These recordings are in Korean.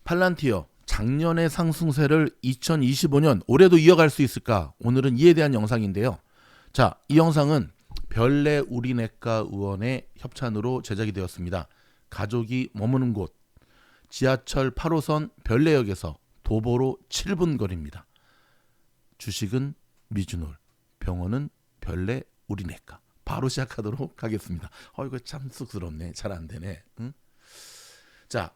팔란티어 작년의 상승세를 2025년 올해도 이어갈 수 있을까? 오늘은 이에 대한 영상인데요. 자, 이 영상은 별내 우리내과 의원의 협찬으로 제작이 되었습니다. 가족이 머무는 곳 지하철 8호선 별내역에서 도보로 7분 거리입니다. 주식은 미주놀, 병원은 별내 우리내과. 바로 시작하도록 하겠습니다. 이거 참 쑥스럽네. 잘 안 되네. 응? 자,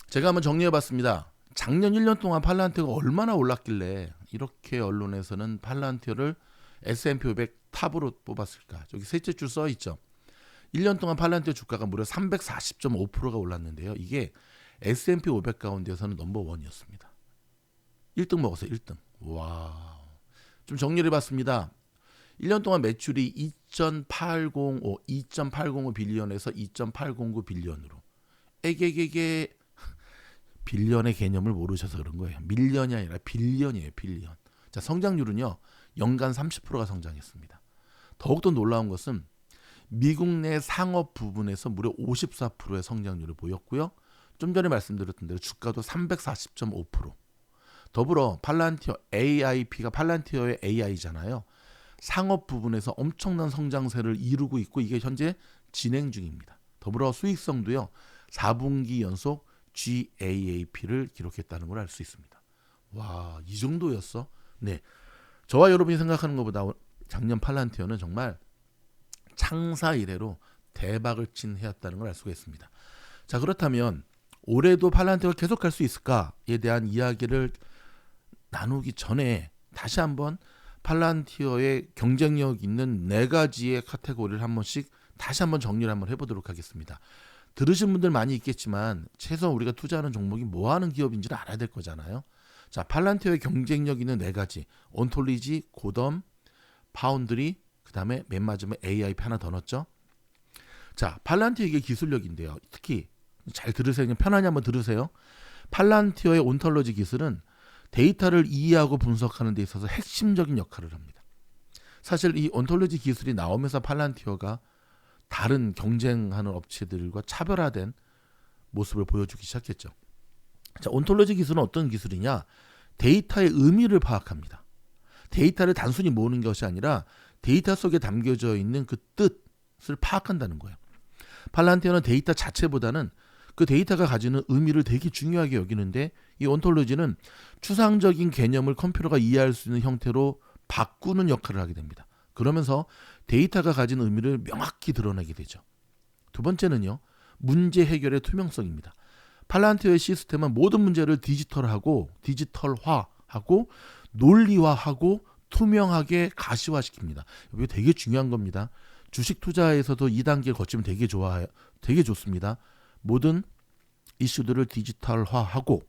제가 한번 정리해봤습니다. 작년 1년 동안 팔란티어가 얼마나 올랐길래 이렇게 언론에서는 팔란티어를 S&P 500 탑으로 뽑았을까? 저기 셋째 줄 써있죠. 1년 동안 팔란티어 주가가 무려 340.5%가 올랐는데요. 이게 S&P 500 가운데서는 넘버원이었습니다. 1등 먹었어요. 1등. 와, 좀 정리를 해봤습니다. 1년 동안 매출이 2.805 빌리언에서 2.809 빌리언으로. 에게게게 빌리언의 개념을 모르셔서 그런 거예요. 밀리언이 아니라 빌리언이에요. 빌리언. 자, 성장률은요. 연간 30%가 성장했습니다. 더욱더 놀라운 것은 미국 내 상업 부분에서 무려 54%의 성장률을 보였고요. 좀 전에 말씀드렸던 대로 주가도 340.5%. 더불어 팔란티어 AIP가 팔란티어의 AI잖아요. 상업 부분에서 엄청난 성장세를 이루고 있고 이게 현재 진행 중입니다. 더불어 수익성도요. 4분기 연속 GAAP를 기록했다는 걸 알 수 있습니다. 와, 이 정도였어? 네, 저와 여러분이 생각하는 것보다 작년 팔란티어는 정말 창사 이래로 대박을 친 해였다는 걸 알 수가 있습니다. 자, 그렇다면 올해도 팔란티어가 계속 갈 수 있을까에 대한 이야기를 나누기 전에 다시 한번 팔란티어의 경쟁력 있는 4가지의 카테고리를 한 번씩 다시 한번 정리를 한번 해보도록 하겠습니다. 들으신 분들 많이 있겠지만 최소한 우리가 투자하는 종목이 뭐 하는 기업인지를 알아야 될 거잖아요. 자, 팔란티어의 경쟁력 있는 4가지. 온톨리지, 고덤, 파운드리, 그 다음에 맨 마지막에 AIP 하나 더 넣었죠. 자, 팔란티어의 기술력인데요. 특히 잘 들으세요. 그냥 편안히 한번 들으세요. 팔란티어의 온톨로지 기술은 데이터를 이해하고 분석하는 데 있어서 핵심적인 역할을 합니다. 사실 이 온톨로지 기술이 나오면서 팔란티어가 다른 경쟁하는 업체들과 차별화된 모습을 보여주기 시작했죠. 자, 온톨로지 기술은 어떤 기술이냐? 데이터의 의미를 파악합니다. 데이터를 단순히 모으는 것이 아니라 데이터 속에 담겨져 있는 그 뜻을 파악한다는 거예요. 팔란티어는 데이터 자체보다는 그 데이터가 가지는 의미를 되게 중요하게 여기는데 이 온톨로지는 추상적인 개념을 컴퓨터가 이해할 수 있는 형태로 바꾸는 역할을 하게 됩니다. 그러면서 데이터가 가진 의미를 명확히 드러내게 되죠. 두 번째는요. 문제 해결의 투명성입니다. 팔란티어의 시스템은 모든 문제를 디지털화하고 논리화하고 투명하게 가시화시킵니다. 이게 되게 중요한 겁니다. 주식 투자에서도 2단계를 거치면 되게 좋습니다. 모든 이슈들을 디지털화하고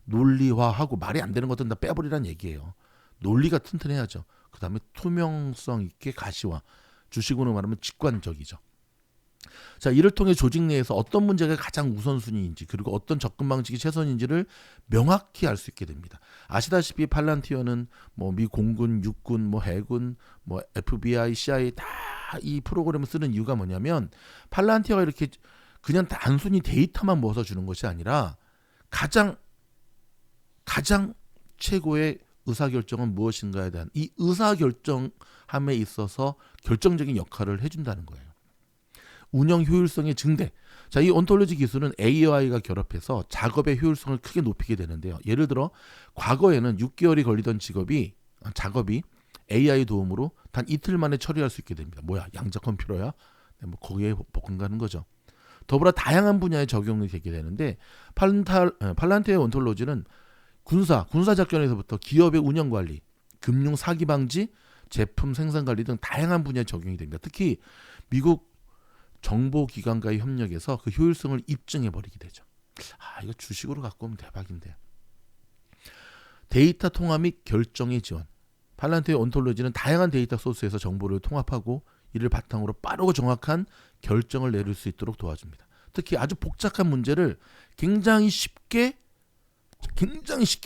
논리화하고 말이 안 되는 것들은 다 빼버리란 얘기예요. 논리가 튼튼해야죠. 그 다음에 투명성 있게 가시화. 주식으로 말하면 직관적이죠. 자, 이를 통해 조직 내에서 어떤 문제가 가장 우선순위인지 그리고 어떤 접근 방식이 최선인지를 명확히 알 수 있게 됩니다. 아시다시피 팔란티어는 미 공군, 육군, 해군, FBI, CIA 다 이 프로그램을 쓰는 이유가 뭐냐면 팔란티어가 이렇게 그냥 단순히 데이터만 모아서 주는 것이 아니라 가장 최고의 의사결정은 무엇인가에 대한 이 의사결정함에 있어서 결정적인 역할을 해준다는 거예요. 운영 효율성의 증대. 자, 이 온톨로지 기술은 AI가 결합해서 작업의 효율성을 크게 높이게 되는데요. 예를 들어 과거에는 6개월이 걸리던 작업이 AI 도움으로 단 이틀 만에 처리할 수 있게 됩니다. 뭐야, 양자 컴퓨터야? 거기에 복근가는 거죠. 더불어 다양한 분야에 적용이 되게 되는데 팔란티어의 온톨로지는 군사 작전에서부터 기업의 운영 관리, 금융 사기 방지, 제품 생산 관리 등 다양한 분야에 적용이 됩니다. 특히 미국 정보기관과의 협력에서 그 효율성을 입증해 버리게 되죠. 이거 주식으로 갖고 오면 대박인데. 데이터 통합 및 결정의 지원. 팔란티어의 온톨로지는 다양한 데이터 소스에서 정보를 통합하고 이를 바탕으로 빠르고 정확한 결정을 내릴 수 있도록 도와줍니다. 특히 아주 복잡한 문제를 굉장히 쉽게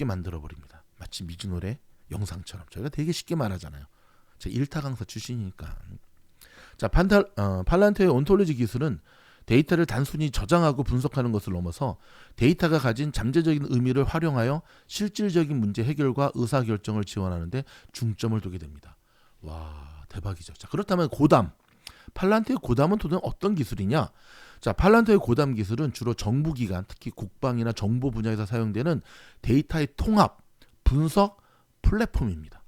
만들어버립니다. 마치 미즈노래 영상처럼 저희가 되게 쉽게 말하잖아요. 제 1타 강사 출신이니까. 자, 팔란티어의 온톨로지 기술은 데이터를 단순히 저장하고 분석하는 것을 넘어서 데이터가 가진 잠재적인 의미를 활용하여 실질적인 문제 해결과 의사결정을 지원하는 데 중점을 두게 됩니다. 와, 대박이죠. 자, 그렇다면 고담. 팔란티의 고담은 도대체 어떤 기술이냐? 자, 팔란티의 고담 기술은 주로 정부기관, 특히 국방이나 정보 분야에서 사용되는 데이터의 통합, 분석 플랫폼입니다.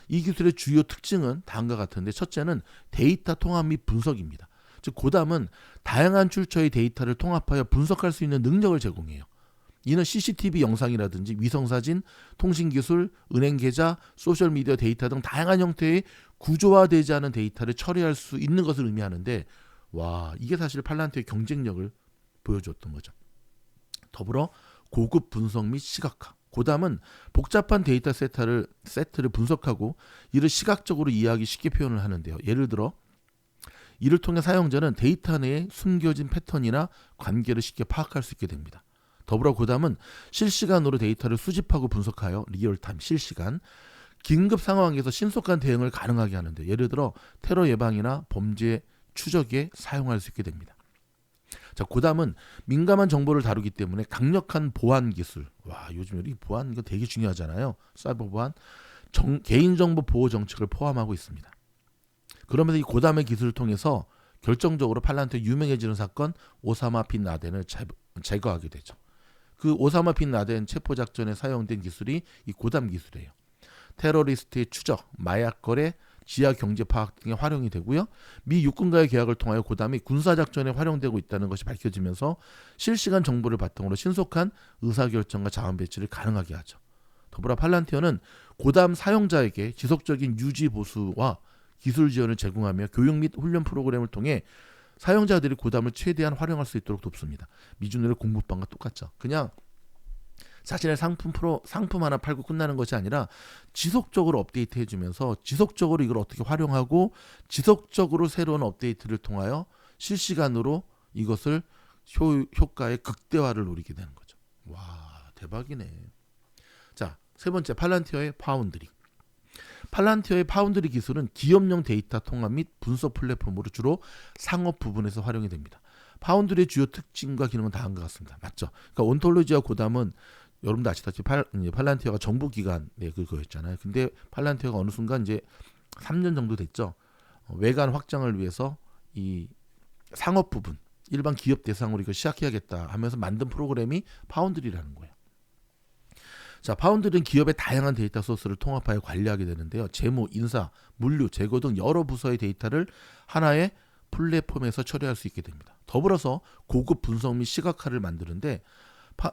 이 기술의 주요 특징은 다음과 같은데, 첫째는 데이터 통합 및 분석입니다. 즉 고담은 다양한 출처의 데이터를 통합하여 분석할 수 있는 능력을 제공해요. 이는 CCTV 영상이라든지 위성사진, 통신기술, 은행계좌, 소셜미디어 데이터 등 다양한 형태의 구조화되지 않은 데이터를 처리할 수 있는 것을 의미하는데, 와, 이게 사실 팔란티의 경쟁력을 보여줬던 거죠. 더불어 고급 분석 및 시각화. 고담은 복잡한 데이터 세트를 분석하고 이를 시각적으로 이해하기 쉽게 표현을 하는데요. 예를 들어 이를 통해 사용자는 데이터 내에 숨겨진 패턴이나 관계를 쉽게 파악할 수 있게 됩니다. 더불어 고담은 실시간으로 데이터를 수집하고 분석하여 리얼타임 실시간 긴급 상황에서 신속한 대응을 가능하게 하는데, 예를 들어 테러 예방이나 범죄 추적에 사용할 수 있게 됩니다. 자, 고담은 민감한 정보를 다루기 때문에 강력한 보안 기술, 와, 요즘 이 보안 이거 되게 중요하잖아요. 사이버 보안, 개인정보 보호 정책을 포함하고 있습니다. 그러면서 이 고담의 기술을 통해서 결정적으로 팔란티가 유명해지는 사건, 오사마 빈 라덴을 제거하게 되죠. 그 오사마 빈 라덴 체포 작전에 사용된 기술이 이 고담 기술이에요. 테러리스트의 추적, 마약 거래, 지하 경제 파악 등에 활용이 되고요. 미 육군과의 계약을 통하여 고담이 군사 작전에 활용되고 있다는 것이 밝혀지면서 실시간 정보를 바탕으로 신속한 의사결정과 자원 배치를 가능하게 하죠. 더불어 팔란티어는 고담 사용자에게 지속적인 유지 보수와 기술 지원을 제공하며 교육 및 훈련 프로그램을 통해 사용자들이 고담을 최대한 활용할 수 있도록 돕습니다. 미주노의 공부방과 똑같죠. 그냥 자신의 상품 하나 팔고 끝나는 것이 아니라 지속적으로 업데이트 해주면서 지속적으로 이걸 어떻게 활용하고 지속적으로 새로운 업데이트를 통하여 실시간으로 이것을 효과의 극대화를 노리게 되는 거죠. 와, 대박이네. 자, 세 번째, 팔란티어의 파운드리. 팔란티어의 파운드리 기술은 기업용 데이터 통합 및 분석 플랫폼으로 주로 상업 부분에서 활용이 됩니다. 파운드리의 주요 특징과 기능은 다음과 같습니다. 맞죠? 그러니까 온톨로지와 고담은 여러분도 아시다시피 팔란티어가 정부기관 그거였잖아요. 근데 팔란티어가 어느 순간 이제 3년 정도 됐죠. 외관 확장을 위해서 이 상업 부분, 일반 기업 대상으로 이거 시작해야겠다 하면서 만든 프로그램이 파운드리라는 거예요. 자, 파운드리는 기업의 다양한 데이터 소스를 통합하여 관리하게 되는데요. 재무, 인사, 물류, 재고 등 여러 부서의 데이터를 하나의 플랫폼에서 처리할 수 있게 됩니다. 더불어서 고급 분석 및 시각화를 만드는데,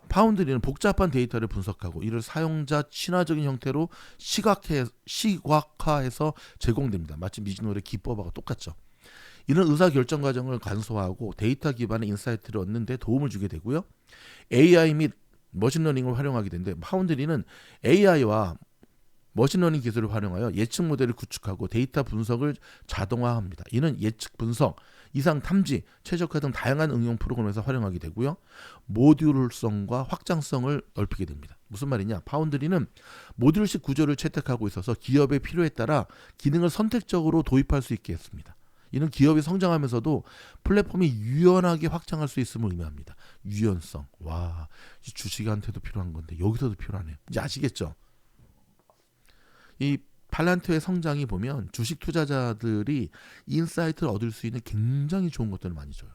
파운드리는 복잡한 데이터를 분석하고 이를 사용자 친화적인 형태로 시각화해서 제공됩니다. 마치 미즈노의 기법하고 똑같죠. 이런 의사결정 과정을 간소화하고 데이터 기반의 인사이트를 얻는 데 도움을 주게 되고요. AI 및 머신러닝을 활용하게 되는데, 파운드리는 AI와 머신러닝 기술을 활용하여 예측 모델을 구축하고 데이터 분석을 자동화합니다. 이는 예측 분석, 이상 탐지, 최적화 등 다양한 응용 프로그램에서 활용하게 되고요. 모듈성과 확장성을 넓히게 됩니다. 무슨 말이냐? 파운드리는 모듈식 구조를 채택하고 있어서 기업의 필요에 따라 기능을 선택적으로 도입할 수 있게 했습니다. 이는 기업이 성장하면서도 플랫폼이 유연하게 확장할 수 있음을 의미합니다. 유연성. 와, 주식한테도 필요한 건데 여기서도 필요하네요. 이제 아시겠죠? 이 팔란티어의 성장이 보면 주식 투자자들이 인사이트를 얻을 수 있는 굉장히 좋은 것들을 많이 줘요.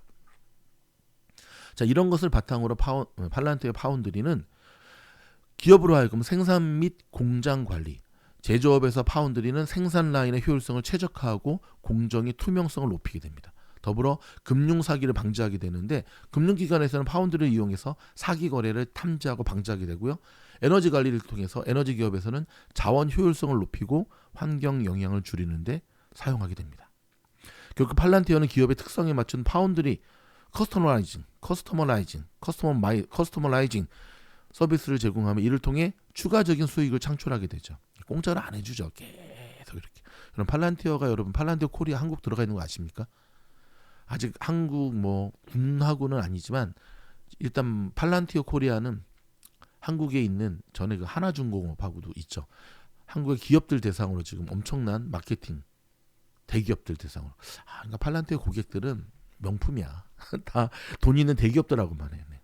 자, 이런 것을 바탕으로 팔란티어의 파운드리는 기업으로 하여금 생산 및 공장 관리, 제조업에서 파운드리는 생산 라인의 효율성을 최적화하고 공정의 투명성을 높이게 됩니다. 더불어 금융 사기를 방지하게 되는데, 금융기관에서는 파운드리를 이용해서 사기 거래를 탐지하고 방지하게 되고요. 에너지 관리를 통해서 에너지 기업에서는 자원 효율성을 높이고 환경 영향을 줄이는데 사용하게 됩니다. 결국 팔란티어는 기업의 특성에 맞춘 파운드리 커스터마라이징 서비스를 제공하며 이를 통해 추가적인 수익을 창출하게 되죠. 공짜로 안 해주죠. 계속 이렇게. 그럼 팔란티어가, 여러분 팔란티어 코리아 한국 들어가 있는 거 아십니까? 아직 한국 군하고는 아니지만 일단 팔란티어 코리아는 한국에 있는 전에 그 하나중공업하고도 있죠. 한국의 기업들 대상으로 지금 엄청난 마케팅, 대기업들 대상으로. 그러니까 팔란티어 고객들은 명품이야. 다 돈 있는 대기업들하고만 해. 네.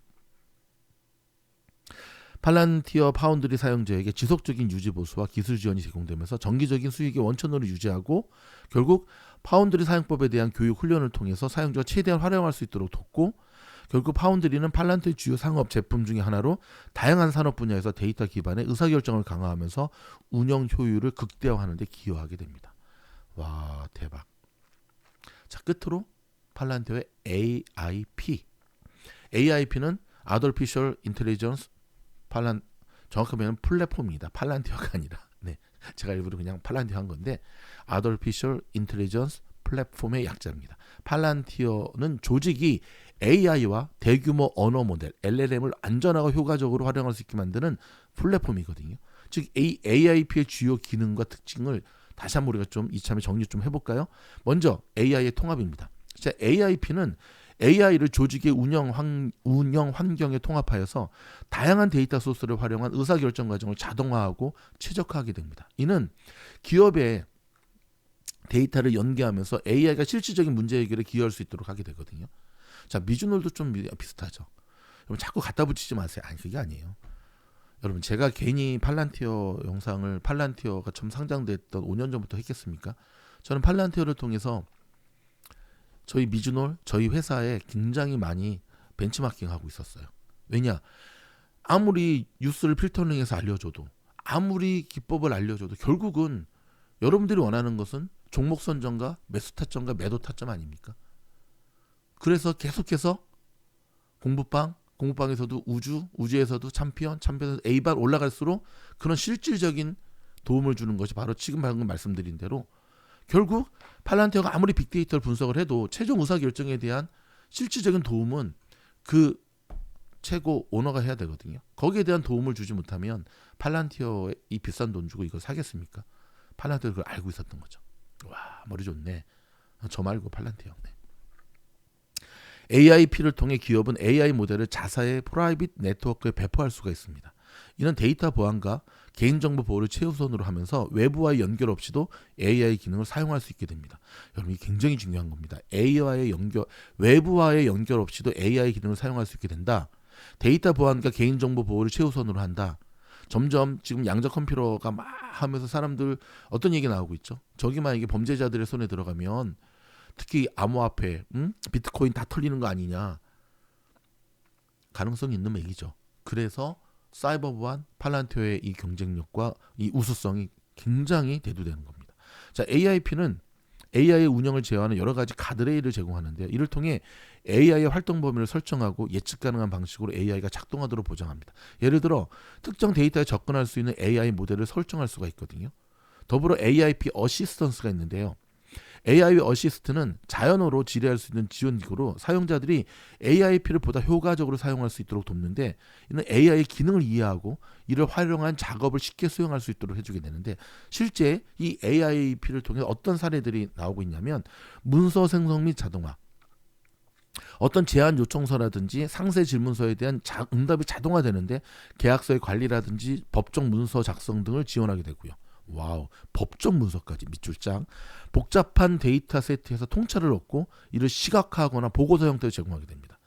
팔란티어 파운드리 사용자에게 지속적인 유지 보수와 기술 지원이 제공되면서 정기적인 수익의 원천으로 유지하고 결국 파운드리 사용법에 대한 교육 훈련을 통해서 사용자가 최대한 활용할 수 있도록 돕고 결국 파운드리는 팔란티어의 주요 상업 제품 중에 하나로 다양한 산업 분야에서 데이터 기반의 의사결정을 강화하면서 운영 효율을 극대화하는 데 기여하게 됩니다. 와, 대박. 자, 끝으로 팔란티어의 AIP. AIP는 Artificial Intelligence 정확하면 플랫폼이다. 팔란티어가 아니라. 네. 제가 일부러 그냥 팔란티어 한 건데 Artificial Intelligence 플랫폼의 약자입니다. 팔란티어는 조직이 AI와 대규모 언어 모델 LLM을 안전하고 효과적으로 활용할 수 있게 만드는 플랫폼이거든요. 즉 AIP의 주요 기능과 특징을 다시 한번 우리가 좀 이참에 정리 좀 해볼까요? 먼저 AI의 통합입니다. 자, AIP는 AI를 조직의 운영 환경에 통합하여서 다양한 데이터 소스를 활용한 의사결정 과정을 자동화하고 최적화하게 됩니다. 이는 기업의 데이터를 연계하면서 AI가 실질적인 문제 해결에 기여할 수 있도록 하게 되거든요. 자, 미주놀도 좀 비슷하죠. 여러분 자꾸 갖다 붙이지 마세요. 아니, 그게 아니에요. 여러분 제가 괜히 팔란티어가 처음 상장됐던 5년 전부터 했겠습니까? 저는 팔란티어를 통해서 저희 미주놀, 저희 회사에 굉장히 많이 벤치마킹하고 있었어요. 왜냐? 아무리 뉴스를 필터링해서 알려줘도 아무리 기법을 알려줘도 결국은 여러분들이 원하는 것은 종목 선정과 매수 타점과 매도 타점 아닙니까? 그래서 계속해서 공부방에서도 우주에서도 챔피언에서 A발 올라갈수록 그런 실질적인 도움을 주는 것이 바로 지금 방금 말씀드린 대로 결국 팔란티어가 아무리 빅데이터를 분석을 해도 최종 의사결정에 대한 실질적인 도움은 그 최고 오너가 해야 되거든요. 거기에 대한 도움을 주지 못하면 팔란티어에 이 비싼 돈 주고 이거 사겠습니까? 팔란티어가 그걸 알고 있었던 거죠. 와, 머리 좋네. 저 말고 팔란티어. 네. AIP를 통해 기업은 AI 모델을 자사의 프라이빗 네트워크에 배포할 수가 있습니다. 이는 데이터 보안과 개인정보 보호를 최우선으로 하면서 외부와의 연결 없이도 AI 기능을 사용할 수 있게 됩니다. 여러분 이게 굉장히 중요한 겁니다. 외부와의 연결 없이도 AI 기능을 사용할 수 있게 된다. 데이터 보안과 개인정보 보호를 최우선으로 한다. 점점 지금 양자 컴퓨터가 막 하면서 사람들 어떤 얘기 나오고 있죠. 저기만 이게 범죄자들의 손에 들어가면 특히 암호화폐, 비트코인 다 털리는 거 아니냐. 가능성이 있는 얘기죠. 그래서 사이버 보안, 팔란티어의 이 경쟁력과 이 우수성이 굉장히 대두되는 겁니다. 자, AIP는 AI의 운영을 제어하는 여러 가지 가드레일을 제공하는데요. 이를 통해 AI의 활동 범위를 설정하고 예측 가능한 방식으로 AI가 작동하도록 보장합니다. 예를 들어 특정 데이터에 접근할 수 있는 AI 모델을 설정할 수가 있거든요. 더불어 AIP 어시스턴스가 있는데요. AI 어시스트는 자연어로 지뢰할 수 있는 지원기구로 사용자들이 AIP를 보다 효과적으로 사용할 수 있도록 돕는데 이는 AI의 기능을 이해하고 이를 활용한 작업을 쉽게 수행할 수 있도록 해주게 되는데 실제 이 AIP를 통해 어떤 사례들이 나오고 있냐면 문서 생성 및 자동화, 어떤 제안 요청서라든지 상세 질문서에 대한 응답이 자동화되는데 계약서의 관리라든지 법정 문서 작성 등을 지원하게 되고요. 와우, 법정 문서까지 밑줄장. 복잡한 데이터 세트에서 통찰을 얻고 이를 시각화하거나 보고서 형태로 제공하게 됩니다.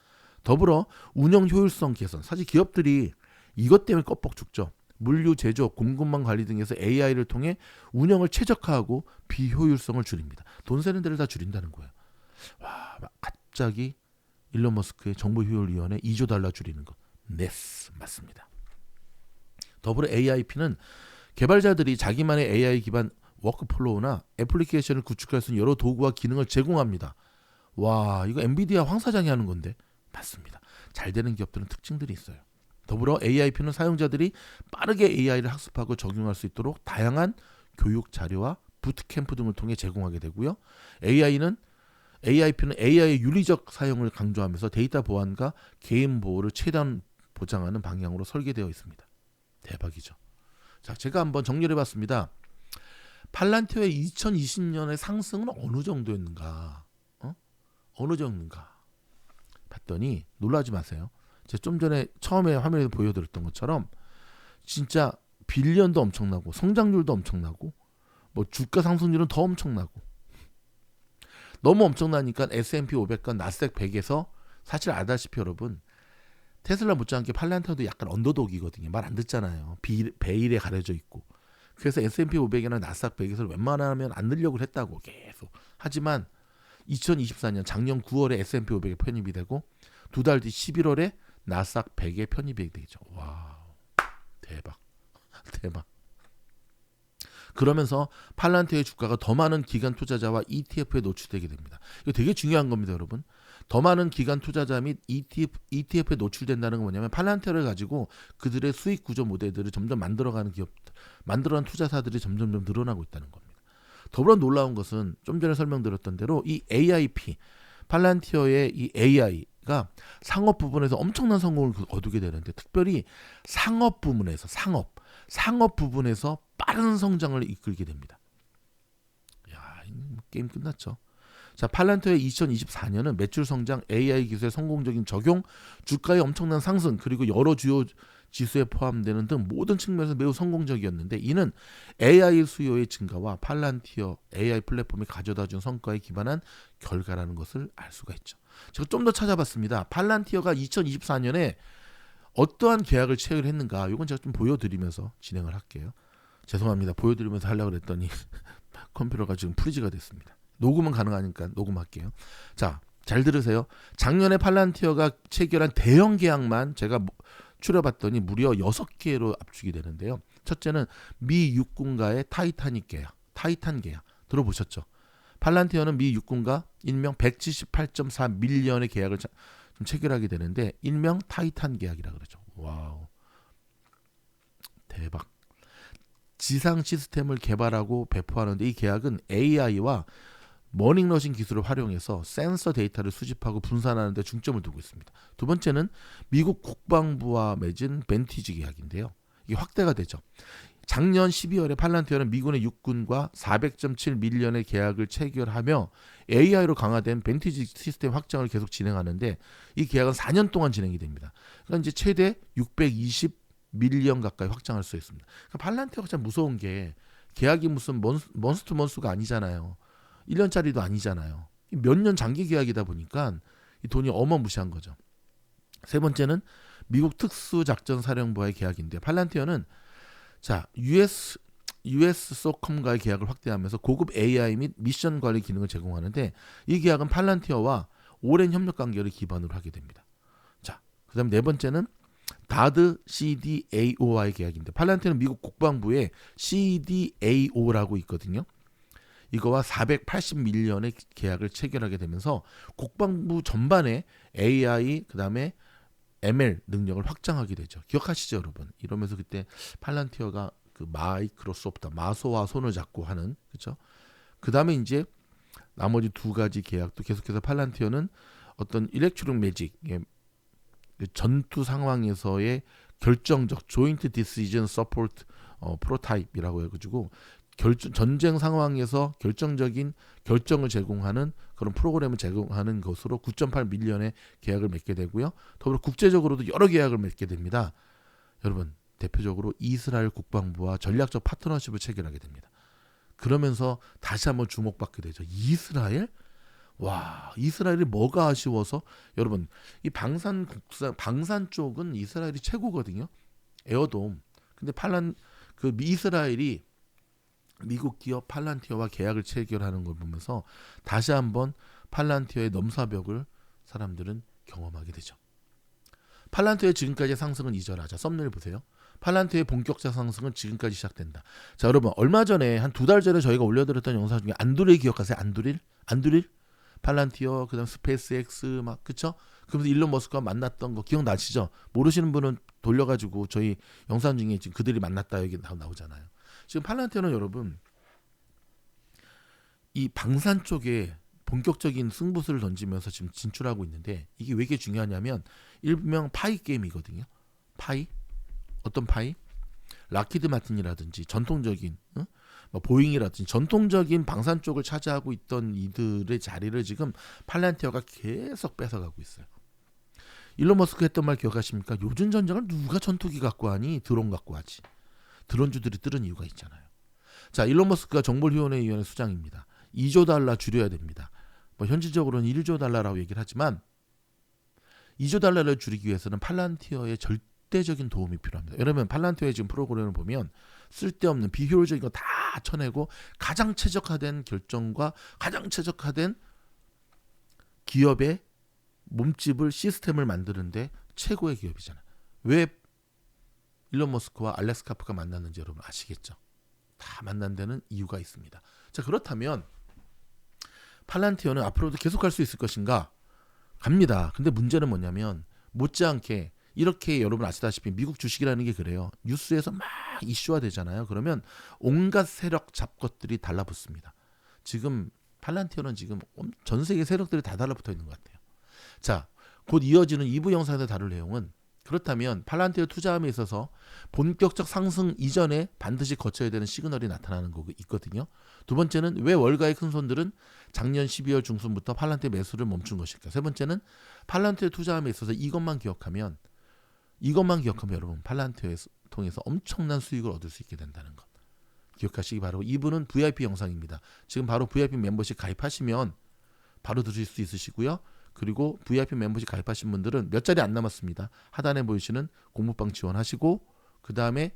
더불어 운영 효율성 개선. 사실 기업들이 이것 때문에 껍벅 죽죠. 물류, 제조업, 공급망 관리 등에서 AI를 통해 운영을 최적화하고 비효율성을 줄입니다. 돈 세는 데를 다 줄인다는 거예요. 와, 갑자기 일론 머스크의 정보효율위원회 2조 달러 줄이는 거. 네스, 맞습니다. 더불어 AIP는 개발자들이 자기만의 AI 기반 워크플로우나 애플리케이션을 구축할 수 있는 여러 도구와 기능을 제공합니다. 와, 이거 엔비디아 황 사장이 하는 건데. 맞습니다. 잘 되는 기업들은 특징들이 있어요. 더불어 AIP는 사용자들이 빠르게 AI를 학습하고 적용할 수 있도록 다양한 교육 자료와 부트캠프 등을 통해 제공하게 되고요. AIP는 AI의 윤리적 사용을 강조하면서 데이터 보안과 개인 보호를 최대한 보장하는 방향으로 설계되어 있습니다. 대박이죠. 자, 제가 한번 정리를 해봤습니다. 팔란티어의 2020년의 상승은 어느 정도였는가? 어느 정도인가? 봤더니 놀라지 마세요. 제가 좀 전에 처음에 화면에서 보여드렸던 것처럼 진짜 빌리언도 엄청나고 성장률도 엄청나고 뭐 주가 상승률은 더 엄청나고 너무 엄청나니까 S&P 500과 나스닥 100에서 사실 알다시피 여러분 테슬라 못지않게 팔란티어도 약간 언더독이거든요. 말 안 듣잖아요. 베일에 가려져 있고. 그래서 S&P 500이나 나스닥 100에서 웬만하면 안 늘려고 했다고 계속. 하지만 2024년 작년 9월에 S&P 500에 편입이 되고 두 달 뒤 11월에 나스닥 100에 편입이 되죠. 와우. 대박. 대박. 그러면서 팔란티어의 주가가 더 많은 기관 투자자와 ETF에 노출되게 됩니다. 이거 되게 중요한 겁니다, 여러분. 더 많은 기관 투자자 및 ETF에 노출된다는 건 뭐냐면 팔란티어를 가지고 그들의 수익 구조 모델들을 점점 만들어가는 만들어가는 투자사들이 점점 늘어나고 있다는 겁니다. 더불어 놀라운 것은 좀 전에 설명드렸던 대로 이 AIP, 팔란티어의 이 AI가 상업 부분에서 엄청난 성공을 거두게 되는데 특별히 상업 부분에서 상업 부분에서 빠른 성장을 이끌게 됩니다. 야, 게임 끝났죠. 자, 팔란티어의 2024년은 매출 성장, AI 기술의 성공적인 적용, 주가의 엄청난 상승, 그리고 여러 주요 지수에 포함되는 등 모든 측면에서 매우 성공적이었는데 이는 AI 수요의 증가와 팔란티어 AI 플랫폼이 가져다준 성과에 기반한 결과라는 것을 알 수가 있죠. 제가 좀 더 찾아봤습니다. 팔란티어가 2024년에 어떠한 계약을 체결했는가 이건 제가 좀 보여드리면서 진행을 할게요. 죄송합니다. 보여드리면서 하려고 했더니 컴퓨터가 지금 프리즈가 됐습니다. 녹음은 가능하니까 녹음할게요. 자, 잘 들으세요. 작년에 팔란티어가 체결한 대형 계약만 제가 추려봤더니 무려 6개로 압축이 되는데요. 첫째는 미 육군과의 타이탄 계약 들어보셨죠? 팔란티어는 미 육군과 일명 178.4 밀리언의 계약을 좀 체결하게 되는데 일명 타이탄 계약이라 그러죠. 와우, 대박. 지상 시스템을 개발하고 배포하는데 이 계약은 AI와 머닝러닝 기술을 활용해서 센서 데이터를 수집하고 분산하는 데 중점을 두고 있습니다. 두 번째는 미국 국방부와 맺은 벤티지 계약인데요. 이게 확대가 되죠. 작년 12월에 팔란티어는 미군의 육군과 400.7 밀리언의 계약을 체결하며 AI로 강화된 벤티지 시스템 확장을 계속 진행하는데 이 계약은 4년 동안 진행이 됩니다. 그러니까 이제 최대 620 밀리언 가까이 확장할 수 있습니다. 그러니까 팔란티어가 참 무서운 게 계약이 무슨 먼스투 먼스가 아니잖아요. 1년짜리도 아니잖아요. 몇 년 장기 계약이다 보니까 이 돈이 어마무시한 거죠. 세 번째는 미국 특수작전사령부와의 계약인데 팔란티어는 자 US 소컴과의 계약을 확대하면서 고급 AI 및 미션 관리 기능을 제공하는데 이 계약은 팔란티어와 오랜 협력 관계를 기반으로 하게 됩니다. 자, 그다음 네 번째는 다드 CDAO와의 계약인데 팔란티어는 미국 국방부에 CDAO라고 있거든요. 이거와 480 밀리언의 계약을 체결하게 되면서 국방부 전반에 AI 그다음에 ML 능력을 확장하게 되죠. 기억하시죠, 여러분? 이러면서 그때 팔란티어가 그 마이크로소프트 마소와 손을 잡고 하는 그렇죠? 그다음에 이제 나머지 두 가지 계약도 계속해서 팔란티어는 어떤 일렉트릭 매직 전투 상황에서의 결정적 조인트 디시전 서포트 프로타입이라고 해가지고 전쟁 상황에서 결정적인 결정을 제공하는 그런 프로그램을 제공하는 것으로 9.8 밀리언의 계약을 맺게 되고요. 더불어 국제적으로도 여러 계약을 맺게 됩니다. 여러분, 대표적으로 이스라엘 국방부와 전략적 파트너십을 체결하게 됩니다. 그러면서 다시 한번 주목받게 되죠. 이스라엘? 와, 이스라엘이 뭐가 아쉬워서 여러분 이 방산 쪽은 이스라엘이 최고거든요. 에어돔. 근데 이스라엘이 미국 기업 팔란티어와 계약을 체결하는 걸 보면서 다시 한번 팔란티어의 넘사벽을 사람들은 경험하게 되죠. 팔란티어의 지금까지의 상승은 이전하자. 썸네일 보세요. 팔란티어의 본격적 상승은 지금까지 시작된다. 자, 여러분 얼마 전에 한 2달 전에 저희가 올려드렸던 영상 중에 안드릴 기억하세요? 안드릴? 팔란티어 그다음 스페이스X 막 그쵸? 그러면서 일론 머스크와 만났던 거 기억나시죠? 모르시는 분은 돌려가지고 저희 영상 중에 지금 그들이 만났다 여기 나오잖아요. 지금 팔란티어는 여러분 이 방산 쪽에 본격적인 승부수를 던지면서 지금 진출하고 있는데 이게 왜 이렇게 중요하냐면 일명 파이 게임이거든요. 파이? 어떤 파이? 락히드 마틴이라든지 전통적인 보잉이라든지 전통적인 방산 쪽을 차지하고 있던 이들의 자리를 지금 팔란티어가 계속 뺏어가고 있어요. 일론 머스크 했던 말 기억하십니까? 요즘 전쟁을 누가 전투기 갖고 하니? 드론 갖고 하지. 드론주들이 뜨는 이유가 있잖아요. 자, 일론 머스크가 정보위원회 수장입니다. $2조 줄여야 됩니다. 뭐 현지적으로는 1조 달러라고 얘기를 하지만 2조 달러를 줄이기 위해서는 팔란티어의 절대적인 도움이 필요합니다. 여러분 팔란티어의 지금 프로그램을 보면 쓸데없는 비효율적인 거 다 쳐내고 가장 최적화된 결정과 가장 최적화된 기업의 몸집을 시스템을 만드는데 최고의 기업이잖아요. 왜 일론 머스크와 알렉스 카프가 만났는지 여러분 아시겠죠? 다 만난 데는 이유가 있습니다. 자, 그렇다면 팔란티어는 앞으로도 계속 할 수 있을 것인가? 갑니다. 근데 문제는 뭐냐면 못지않게 이렇게 여러분 아시다시피 미국 주식이라는 게 그래요. 뉴스에서 막 이슈화 되잖아요. 그러면 온갖 세력 잡것들이 달라붙습니다. 지금 팔란티어는 지금 전 세계 세력들이 다 달라붙어 있는 것 같아요. 자, 곧 이어지는 2부 영상에서 다룰 내용은 그렇다면 팔란티어 투자함에 있어서 본격적 상승 이전에 반드시 거쳐야 되는 시그널이 나타나는 거 있거든요. 두 번째는 왜 월가의 큰손들은 작년 12월 중순부터 팔란티어 매수를 멈춘 것일까? 세 번째는 팔란티어 투자함에 있어서 이것만 기억하면 여러분 팔란티어에 통해서 엄청난 수익을 얻을 수 있게 된다는 것 기억하시기 바라고, 2부는 VIP 영상입니다. 지금 바로 VIP 멤버십 가입하시면 바로 들으실 수 있으시고요. 그리고 VIP 멤버십 가입하신 분들은 몇 자리 안 남았습니다. 하단에 보이시는 공부방 지원하시고 그 다음에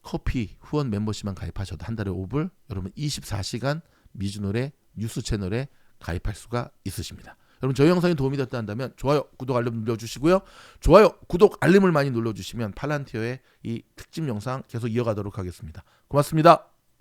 커피 후원 멤버십만 가입하셔도 한 달에 5불 여러분 24시간 미주노래 뉴스 채널에 가입할 수가 있으십니다. 여러분 저희 영상이 도움이 됐다 한다면 좋아요, 구독, 알림 눌러주시고요. 좋아요, 구독, 알림을 많이 눌러주시면 팔란티어의 이 특집 영상 계속 이어가도록 하겠습니다. 고맙습니다.